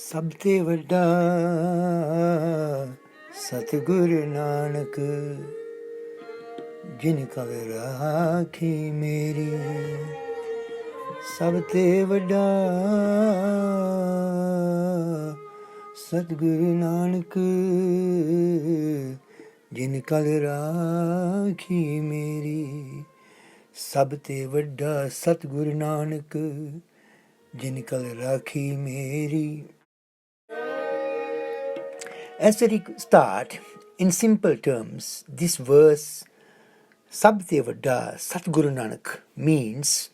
ਸਭ ਤੇ ਵੱਡਾ ਸਤਿਗੁਰ ਨਾਨਕ ਜਿਨ ਕਲ ਰਾਖੀ ਮੇਰੀ। ਸਭ ਤੇ ਵੱਡਾ ਸਤਿਗੁਰ ਨਾਨਕ ਜਿਨ ਕਲ ਰਾਖੀ ਮੇਰੀ। ਸਭ ਤੇ ਵੱਡਾ ਸਤਿਗੁਰ ਨਾਨਕ ਜਿਨ ਕਲ ਰਾਖੀ ਮੇਰੀ। As we start, in simple terms, this verse, Sabh te vaddaa Satgur Nanak, means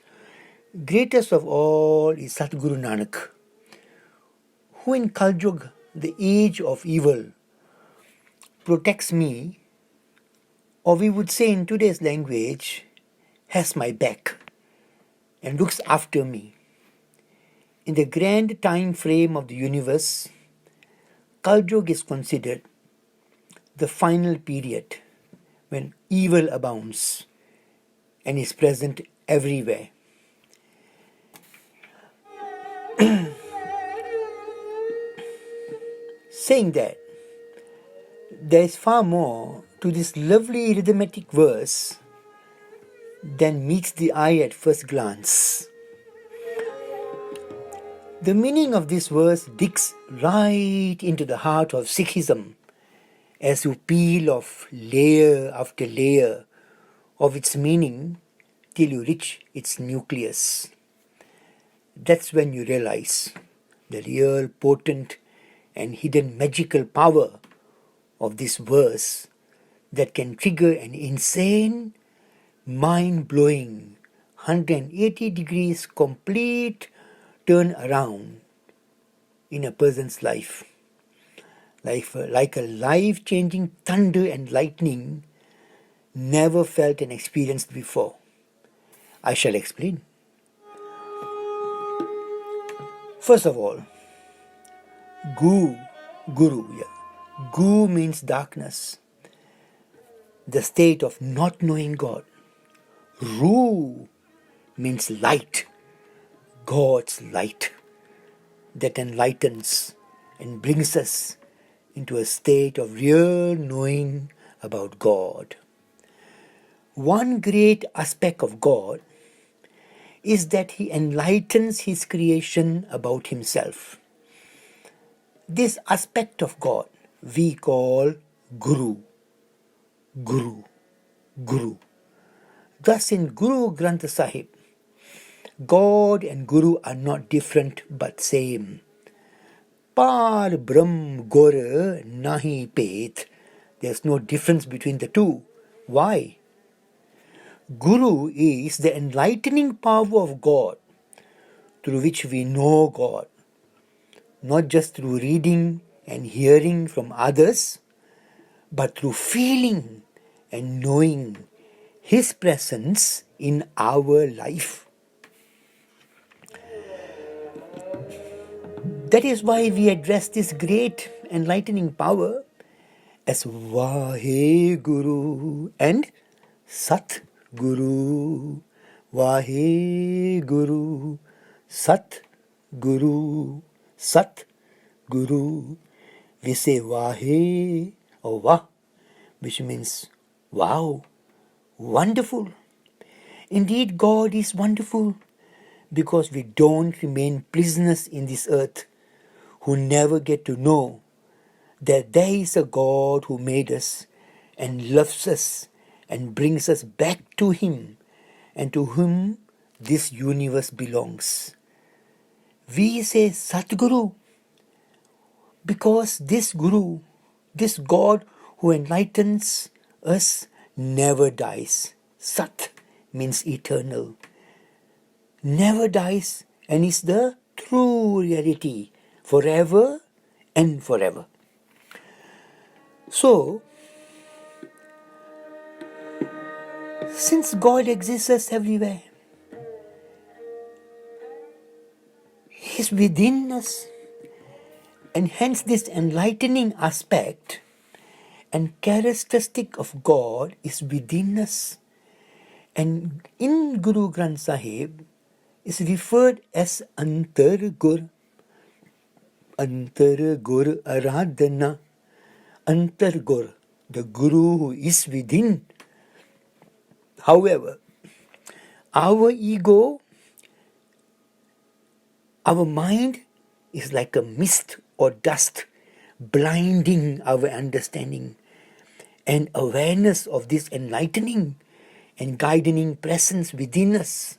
greatest of all is Satgur Nanak, who in Kal Yuga, the age of evil, protects me, or we would say in today's language, has my back and looks after me. In the grand time frame of the universe, Kal Yuga is considered the final period when evil abounds and is present everywhere. Saying that, there is far more to this lovely rhythmic verse than meets the eye at first glance. The meaning of this verse digs right into the heart of Sikhism as you peel off layer after layer of its meaning till you reach its nucleus. That's when you realize the real potent and hidden magical power of this verse that can trigger an insane, mind-blowing 180 degrees complete turn around in a person's life. Like a life-changing thunder and lightning never felt and experienced before. I shall explain. First of all, Guru. Gu means darkness, the state of not knowing God. Ru means light, God's light that enlightens and brings us into a state of real knowing about God. One great aspect of God is that He enlightens His creation about Himself. This aspect of God we call Guru. Thus in Guru Granth Sahib, God and Guru are not different but same. Par Brahm Gor Nahi Pet. There's no difference between the two. Why? Guru is the enlightening power of God through which we know God, not just through reading and hearing from others, but through feeling and knowing His presence in our life. That is why we address this great enlightening power as Vaheguru and Satguru. Vaheguru, Satguru, Satguru. We say Vahe or Vah, which means wow, wonderful. Indeed, God is wonderful because we don't remain prisoners in this earth who never get to know that there is a God who made us and loves us and brings us back to Him and to whom this universe belongs. We say Satguru because this Guru, this God who enlightens us, never dies. Sat means eternal, never dies, and is the true reality forever and forever. So, since God exists everywhere, He is within us, and hence this enlightening aspect and characteristic of God is within us. And in Guru Granth Sahib is referred as Antargur. Antar Gur Aradhana. Antar Gur, the Guru who is within. However, our ego, our mind is like a mist or dust, blinding our understanding and awareness of this enlightening and guiding presence within us.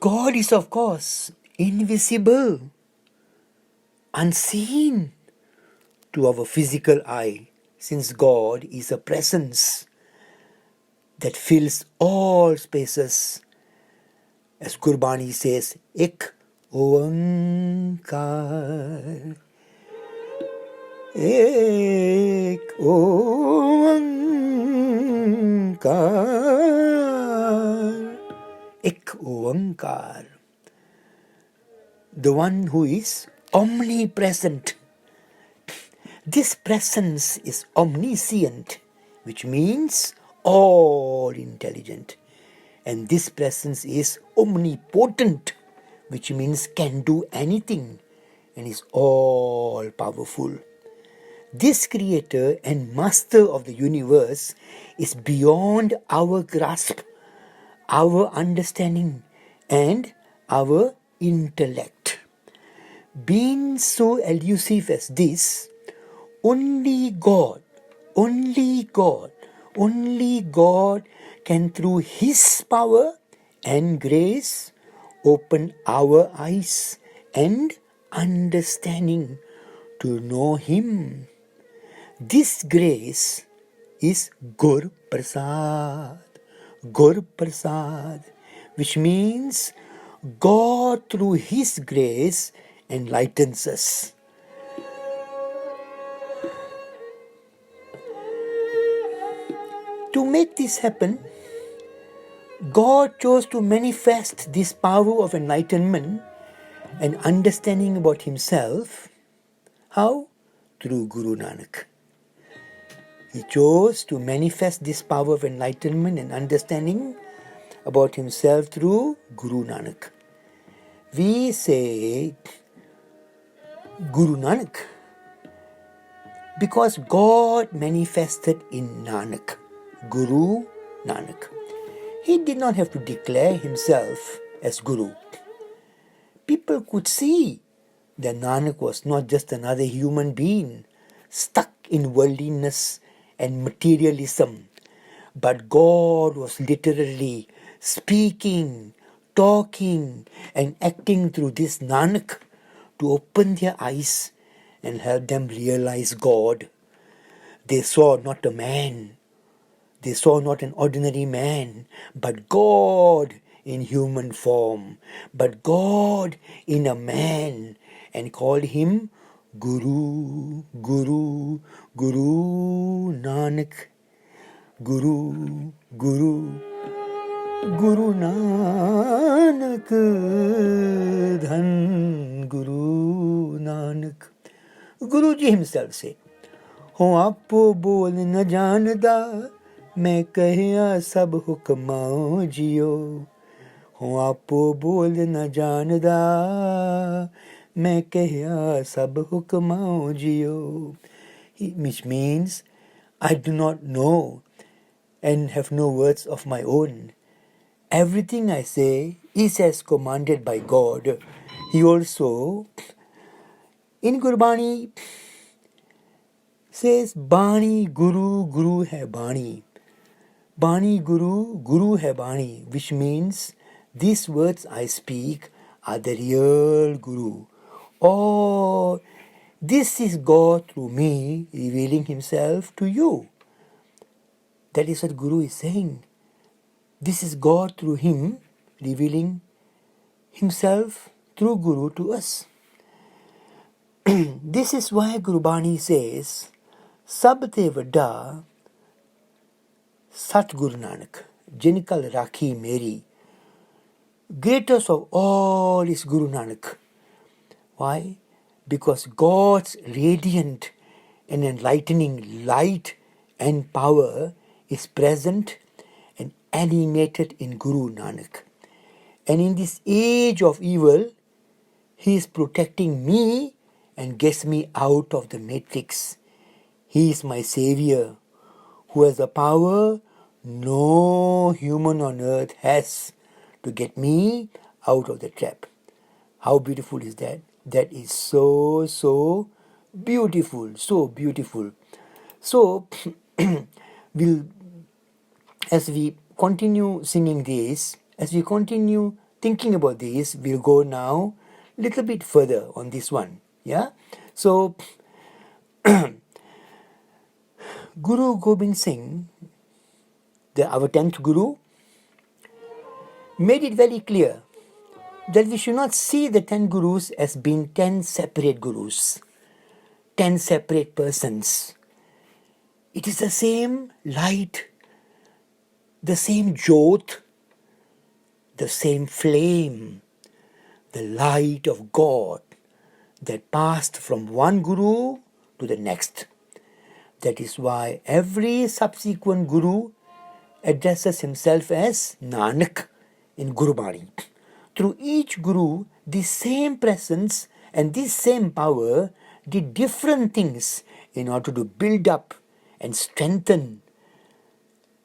God is, of course, invisible, unseen to our physical eye, since God is a presence that fills all spaces. As Gurbani says, Ek Oankar. Ek Oankar. Ek Oankar. The one who is omnipresent. This presence is omniscient, which means all intelligent. And this presence is omnipotent, which means can do anything and is all powerful. This creator and master of the universe is beyond our grasp, our understanding, and our intellect. Being so elusive as this, only God can, through His power and grace, open our eyes and understanding to know Him. This grace is Gur Prasad, which means God through His grace enlightens us. To make this happen, God chose to manifest this power of enlightenment and understanding about Himself. How? Through Guru Nanak. He chose to manifest this power of enlightenment and understanding about Himself through Guru Nanak. We say Guru Nanak because God manifested in Nanak, Guru Nanak. He did not have to declare Himself as Guru. People could see that Nanak was not just another human being stuck in worldliness and materialism, but God was literally speaking, talking, and acting through this Nanak to open their eyes and help them realize God. They saw not a man, they saw not an ordinary man, but God in human form, but God in a man, and called him Guru Nanak. Guru Nanak, Dhan Guru Nanak. Guruji himself said, "Ho apo bol na janda, मैं कहिया सब हुक्माओ जियो हो आपो बोल न जानदा मैं कहिया सब हुक्माओ जियो." Which means I do not know and have no words of my own. Everything I say is as commanded by God. He also in Gurbani says Bani Guru, Guru hai Bani. Bani Guru, Guru hai Bani, which means these words I speak are the real Guru. Or this is God through me revealing Himself to you. That is what Guru is saying. This is God through him revealing Himself through Guru to us. This is why Gurbani says, sabh te vaddaa Satgur Nanak, jinkal raakhee meree. Greatest of all is Guru Nanak. Why? Because God's radiant and enlightening light and power is present and animated in Guru Nanak. And in this age of evil, He is protecting me and gets me out of the matrix. He is my savior, who has the power no human on earth has to get me out of the trap. How beautiful is that? That is so, so beautiful, so beautiful. So, we'll, as we continue singing this, as we continue thinking about this, we'll go now a little bit further on this one. Yeah? So, Guru Gobind Singh, our 10th Guru, made it very clear that we should not see the 10 Gurus as being 10 separate Gurus, 10 separate persons. It is the same light, the same jot, the same flame, the light of God that passed from one Guru to the next. That is why every subsequent Guru addresses himself as Nanak in Gurubani. Through each Guru, this same presence and this same power did different things in order to build up and strengthen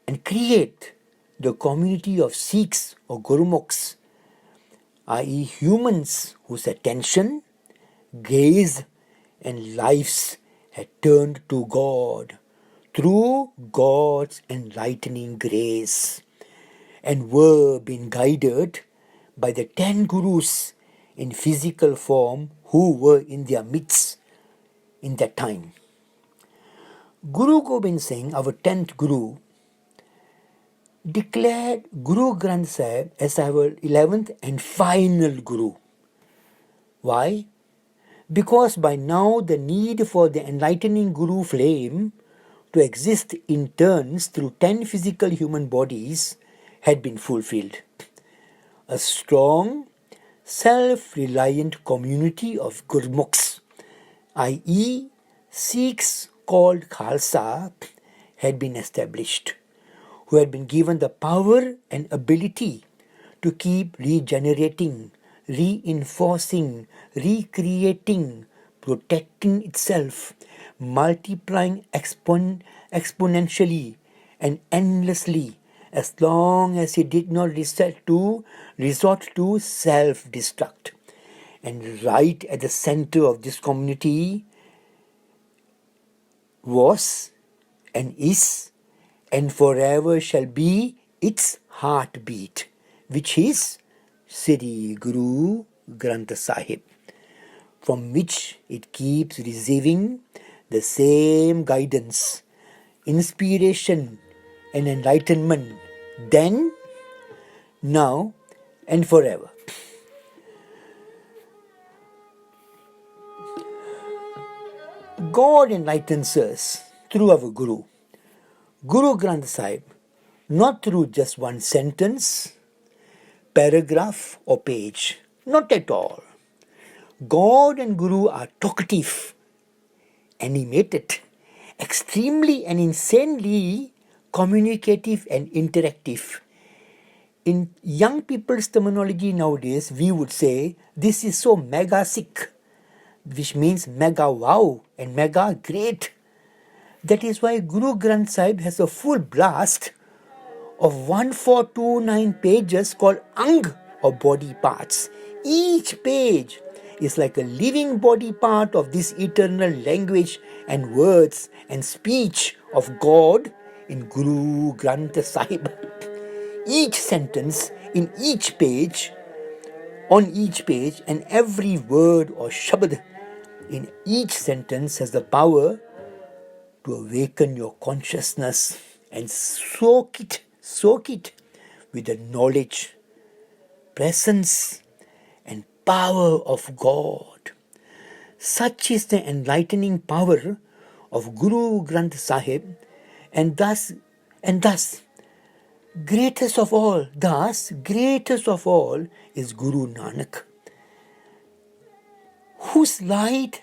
and create the community of Sikhs or Gurumukhs, i.e. humans whose attention, gaze and lives had turned to God through God's enlightening grace and were being guided by the 10 Gurus in physical form who were in their midst in that time. Guru Gobind Singh, our 10th Guru, declared Guru Granth Sahib as our 11th and final Guru. Why? Because by now the need for the enlightening Guru flame to exist in turns through 10 physical human bodies had been fulfilled. A strong, self-reliant community of Gurmukhs, i.e. Sikhs called Khalsa, had been established, who had been given the power and ability to keep regenerating, reinforcing, recreating, protecting itself, multiplying exponentially and endlessly, as long as it did not resort to self-destruct. And right at the center of this community was and is and forever shall be its heartbeat, which is Sri Guru Granth Sahib, from which it keeps receiving the same guidance, inspiration and enlightenment then, now and forever. God enlightens us through our Guru, Guru Granth Sahib, not through just one sentence, paragraph or page, not at all. God and Guru are talkative, animated, extremely and insanely communicative and interactive. In young people's terminology nowadays, we would say this is so mega sick, which means mega wow and mega great. That is why Guru Granth Sahib has a full blast of 1429 pages called Ang or body parts. Each page is like a living body part of this eternal language and words and speech of God in Guru Granth Sahib. Each sentence in each page, on each page, and every word or shabad in each sentence has the power to awaken your consciousness and soak it with the knowledge, presence, and power of God. Such is the enlightening power of Guru Granth Sahib, and thus, greatest of all is Guru Nanak, whose light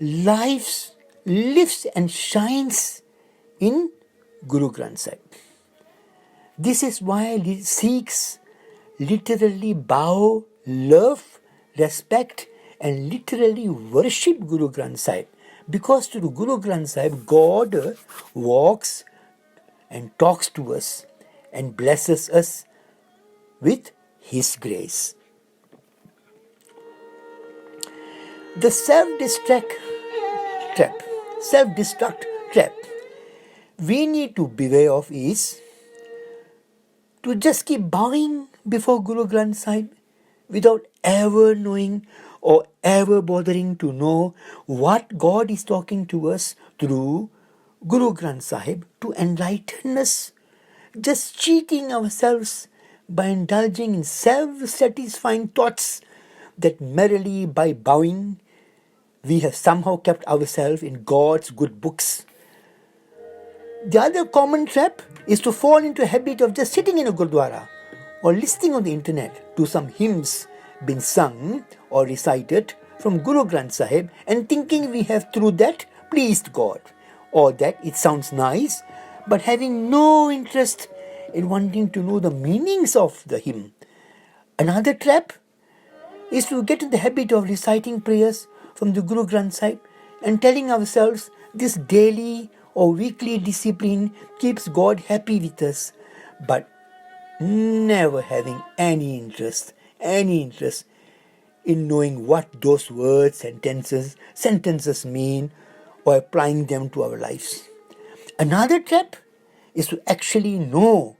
lives and shines in Guru Granth Sahib. This is why Sikhs literally bow, love, respect, and literally worship Guru Granth Sahib. Because through Guru Granth Sahib, God walks and talks to us and blesses us with His grace. The self-destruct trap we need to beware of is to just keep bowing before Guru Granth Sahib without ever knowing or ever bothering to know what God is talking to us through Guru Granth Sahib to enlighten us, just cheating ourselves by indulging in self-satisfying thoughts that merely by bowing we have somehow kept ourselves in God's good books. The other common trap is to fall into a habit of just sitting in a gurdwara or listening on the internet to some hymns being sung or recited from Guru Granth Sahib and thinking we have through that pleased God, or that it sounds nice, but having no interest in wanting to know the meanings of the hymn. Another trap is to get in the habit of reciting prayers from the Guru Granth Sahib and telling ourselves this daily or weekly discipline keeps God happy with us, but never having any interest in knowing what those words, sentences mean or applying them to our lives. Another trap is to actually know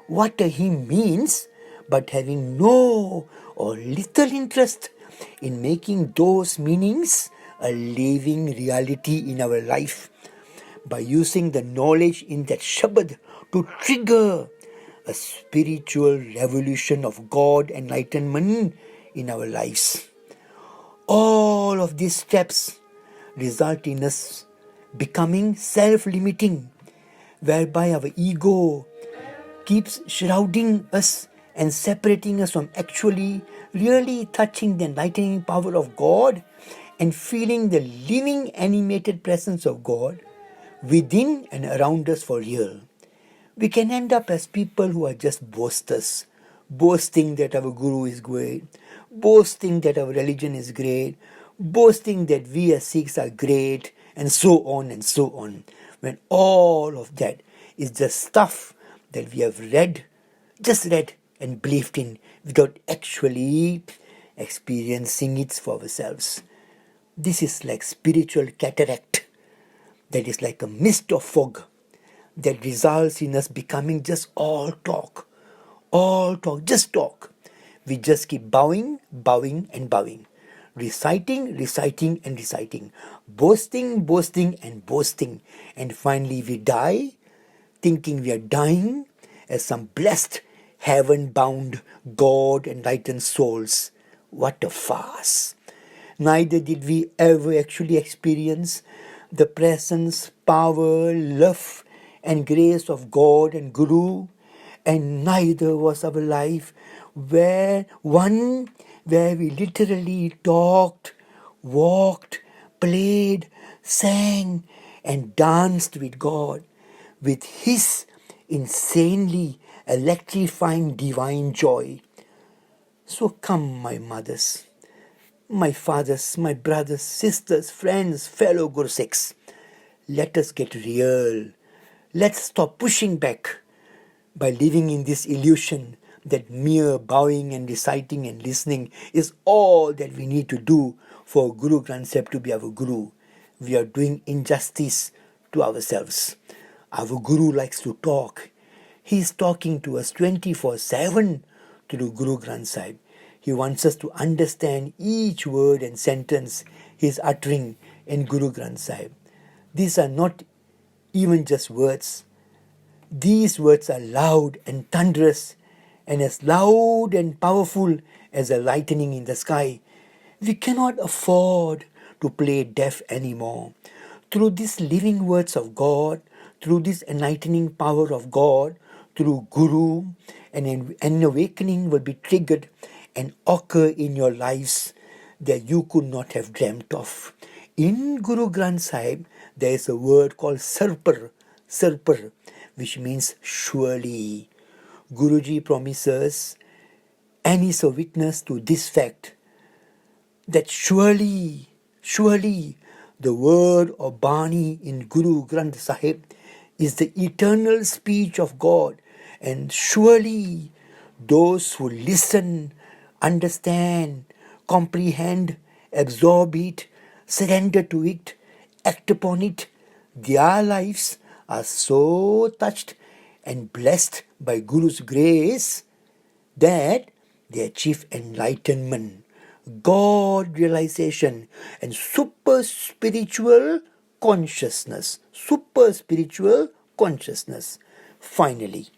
what a hymn means, but having no or little interest in making those meanings a living reality in our life by using the knowledge in that Shabad to trigger a spiritual revolution of God enlightenment in our lives. All of these steps result in us becoming self-limiting, whereby our ego keeps shrouding us and separating us from actually really touching the enlightening power of God and feeling the living animated presence of God within and around us for real. We can end up as people who are just boasters, boasting that our guru is great, boasting that our religion is great, boasting that we as Sikhs are great, and so on, when all of that is just stuff that we have just read and believed in without actually experiencing it for ourselves. This is like spiritual cataract, that is like a mist of fog that results in us becoming just all talk, just talk. We just keep bowing, and bowing, reciting, and reciting, boasting, and boasting, and finally we die thinking we are dying as some blessed, heaven-bound, God-enlightened souls. What a farce! Neither did we ever actually experience the presence, power, love, and grace of God and Guru, and neither was our life where we literally talked, walked, played, sang, and danced with God, with His insanely electrifying divine joy. So come, my mothers, my fathers, my brothers, sisters, friends, fellow Guru Sikhs, let us get real. Let's stop pushing back by living in this illusion that mere bowing and reciting and listening is all that we need to do for Guru Granth Sahib to be our Guru. We are doing injustice to ourselves. Our Guru likes to talk. He is talking to us 24/7 through Guru Granth Sahib. He wants us to understand each word and sentence he is uttering in Guru Granth Sahib. These are not even just words. These words are loud and thunderous, and as loud and powerful as the lightning in the sky. We cannot afford to play deaf anymore. Through these living words of God, through this enlightening power of God, through Guru, an awakening will be triggered and occur in your lives that you could not have dreamt of. In Guru Granth Sahib, there is a word called sarpar, which means surely. Guruji promises and is a witness to this fact that surely the word of Bani in Guru Granth Sahib is the eternal speech of God, and surely those who listen, understand, comprehend, absorb it, surrender to it, act upon it, their lives are so touched and blessed by Guru's grace that they achieve enlightenment, God realization, and super spiritual consciousness. Super spiritual consciousness. Finally,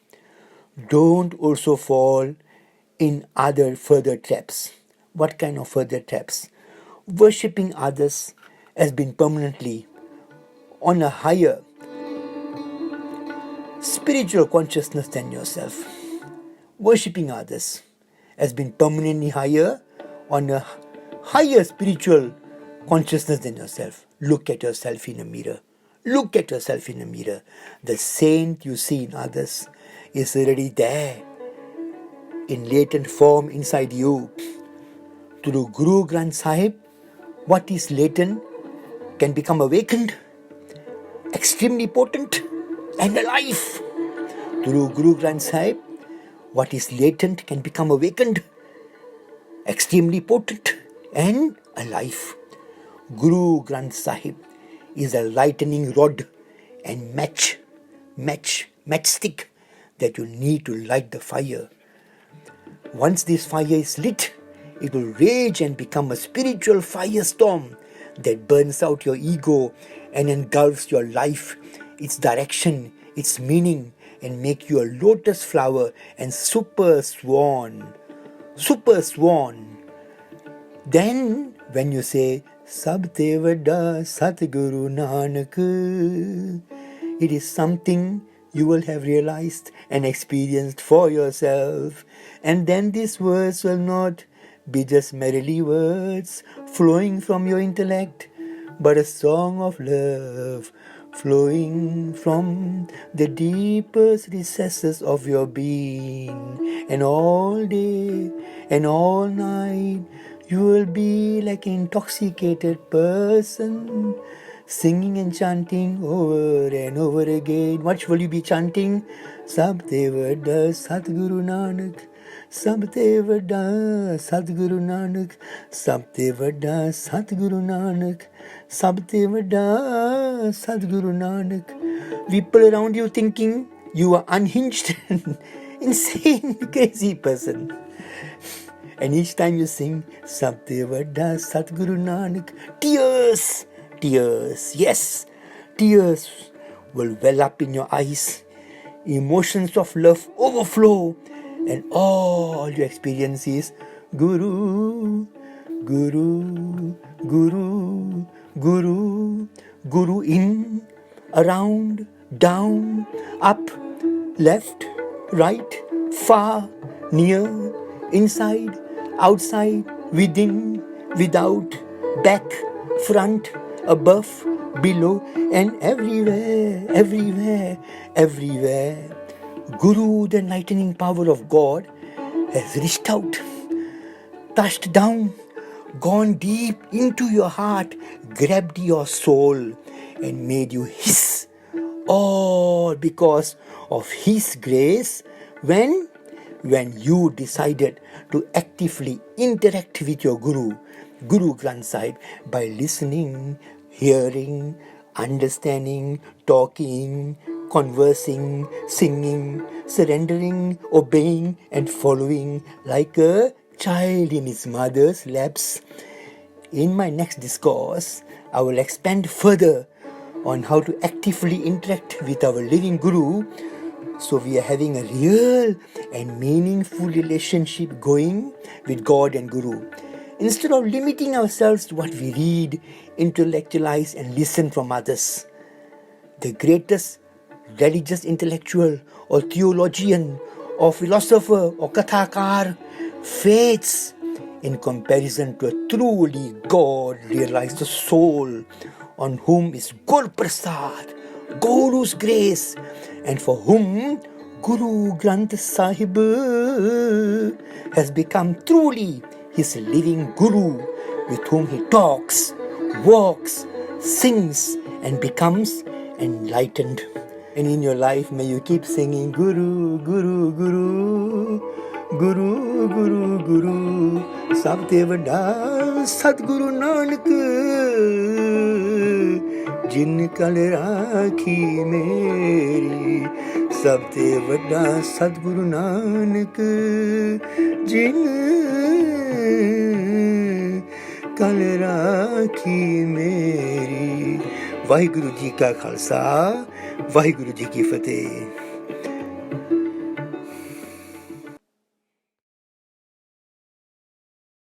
don't also fall in other further traps. What kind of further traps? Worshipping others has been permanently on a higher spiritual consciousness than yourself. Worshipping others has been permanently higher on a higher spiritual consciousness than yourself. Look at yourself in a mirror. Look at yourself in a mirror. The saint you see in others is already there in latent form inside you. Through Guru Granth Sahib, what is latent can become awakened, extremely potent and alive. Through Guru Granth Sahib, what is latent can become awakened, extremely potent and alive. Guru Granth Sahib is a lightning rod and matchstick that you need to light the fire. Once this fire is lit, it will rage and become a spiritual firestorm that burns out your ego and engulfs your life, its direction, its meaning, and make you a lotus flower and super swan. Super swan. Then, when you say, sabh vaddaa Satgur Nanak, it is something you will have realized and experienced for yourself. And then these words will not be just merely words flowing from your intellect, but a song of love flowing from the deepest recesses of your being. And all day and all night you will be like an intoxicated person, singing and chanting over and over again. What will you be chanting? Sabh vaddaa Satgur Nanak, sabh vaddaa Satgur Nanak, sabh vaddaa Satgur Nanak, sabh vaddaa Satgur Nanak. People around you thinking you are unhinged, insane, crazy person. And each time you sing sabh vaddaa Satgur Nanak, tears, yes, tears will well up in your eyes. Emotions of love overflow, and all you experience is Guru, Guru, Guru, Guru, Guru in, around, down, up, left, right, far, near, inside, outside, within, without, back, front, above, below, and everywhere, everywhere, everywhere. Guru, the enlightening power of God, has reached out, touched down, gone deep into your heart, grabbed your soul, and made you His. All because of His grace when you decided to actively interact with your Guru, Guru Granth Sahib, by listening, hearing, understanding, talking, conversing, singing, surrendering, obeying, and following like a child in his mother's laps. In my next discourse, I will expand further on how to actively interact with our living Guru, so we are having a real and meaningful relationship going with God and Guru. Instead of limiting ourselves to what we read, intellectualize, and listen from others. The greatest religious intellectual or theologian or philosopher or kathakar fades in comparison to a truly God-realized soul on whom is Gur Prasad, Guru's grace, and for whom Guru Granth Sahib has become truly his living Guru, with whom he talks, walks, sings, and becomes enlightened. And in your life, may you keep singing Guru, Guru, Guru, Guru, Guru, Guru, sabh te vaddaa Satgur Nanak, jin kal raakhee meree. Sabh te vaddaa Satgur Nanak, jin kal raakhee meree. Waheguru ji ਕਾ ਖਾਲਸਾ, ਵਾਹਿਗੁਰੂ ਜੀ ਕੀ ਫਤਿਹ।